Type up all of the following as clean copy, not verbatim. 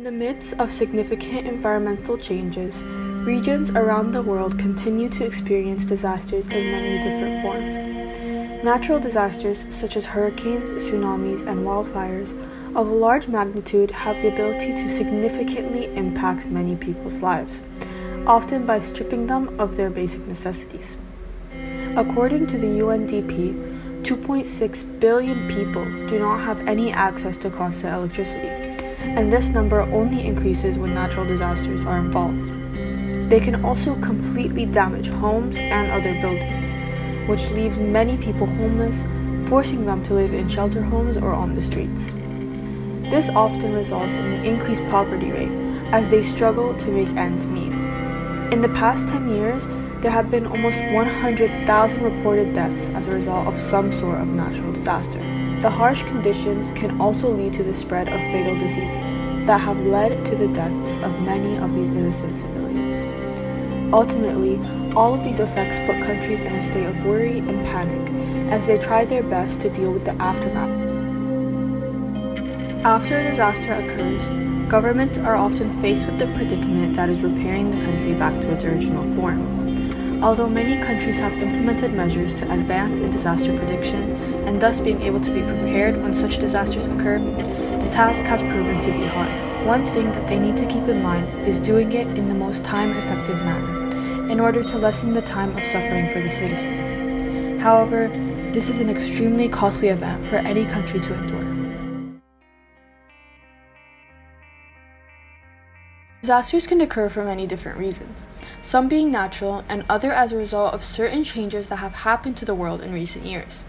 In the midst of significant environmental changes, regions around the world continue to experience disasters in many different forms. Natural disasters such as hurricanes, tsunamis, and wildfires of a large magnitude have the ability to significantly impact many people's lives, often by stripping them of their basic necessities. According to the UNDP, 2.6 billion people do not have any access to constant electricity, and this number only increases when natural disasters are involved. They can also completely damage homes and other buildings, which leaves many people homeless, forcing them to live in shelter homes or on the streets. This often results in an increased poverty rate as they struggle to make ends meet. In the past 10 years, there have been almost 100,000 reported deaths as a result of some sort of natural disaster. The harsh conditions can also lead to the spread of fatal diseases that have led to the deaths of many of these innocent civilians. Ultimately, all of these effects put countries in a state of worry and panic as they try their best to deal with the aftermath. After a disaster occurs, governments are often faced with the predicament that is repairing the country back to its original form. Although many countries have implemented measures to advance in disaster prediction and thus being able to be prepared when such disasters occur, the task has proven to be hard. One thing that they need to keep in mind is doing it in the most time-effective manner in order to lessen the time of suffering for the citizens. However, this is an extremely costly event for any country to endure. Disasters can occur for many different reasons, some being natural and other as a result of certain changes that have happened to the world in recent years.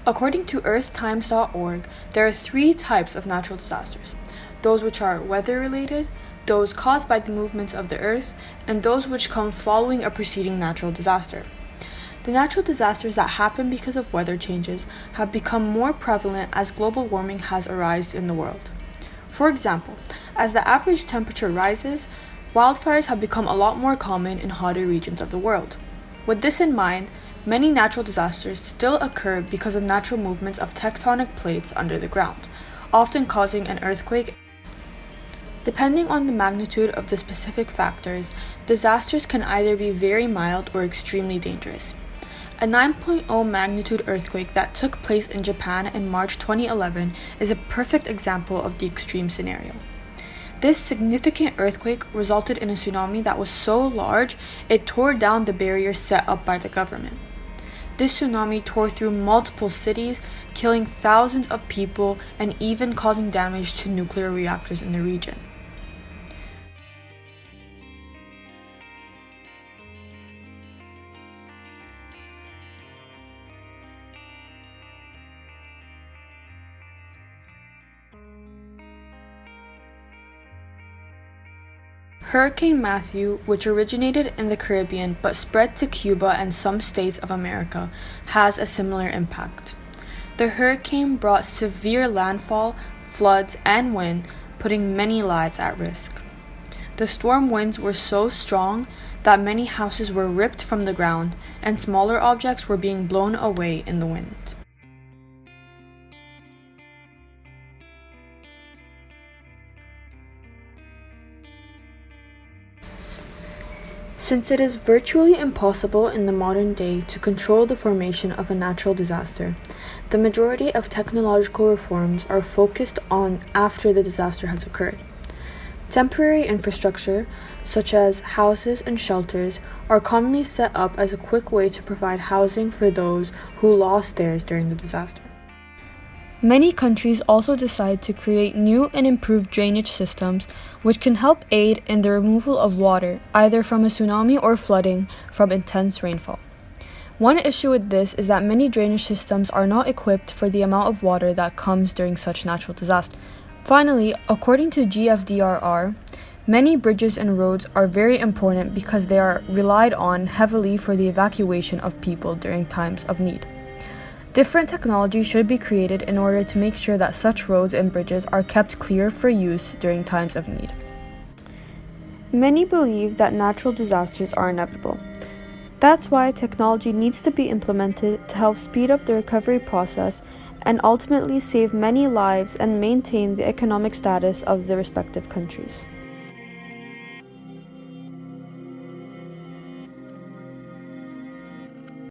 According to earthtimes.org, there are 3 types of natural disasters: those which are weather-related, those caused by the movements of the earth, and those which come following a preceding natural disaster. The natural disasters that happen because of weather changes have become more prevalent as global warming has arisen in the world. For example, as the average temperature rises, wildfires have become a lot more common in hotter regions of the world. With this in mind, many natural disasters still occur because of natural movements of tectonic plates under the ground, often causing an earthquake. Depending on the magnitude of the specific factors, disasters can either be very mild or extremely dangerous. A 9.0 magnitude earthquake that took place in Japan in March 2011 is a perfect example of the extreme scenario. This significant earthquake resulted in a tsunami that was so large it tore down the barriers set up by the government. This tsunami tore through multiple cities, killing thousands of people and even causing damage to nuclear reactors in the region. Hurricane Matthew, which originated in the Caribbean but spread to Cuba and some states of America, has a similar impact. The hurricane brought severe landfall, floods, and wind, putting many lives at risk. The storm winds were so strong that many houses were ripped from the ground and smaller objects were being blown away in the wind. Since it is virtually impossible in the modern day to control the formation of a natural disaster, the majority of technological reforms are focused on after the disaster has occurred. Temporary infrastructure, such as houses and shelters, are commonly set up as a quick way to provide housing for those who lost theirs during the disaster. Many countries also decide to create new and improved drainage systems which can help aid in the removal of water, either from a tsunami or flooding from intense rainfall. One issue with this is that many drainage systems are not equipped for the amount of water that comes during such natural disasters. Finally, according to GFDRR, many bridges and roads are very important because they are relied on heavily for the evacuation of people during times of need. Different technology should be created in order to make sure that such roads and bridges are kept clear for use during times of need. Many believe that natural disasters are inevitable. That's why technology needs to be implemented to help speed up the recovery process and ultimately save many lives and maintain the economic status of the respective countries.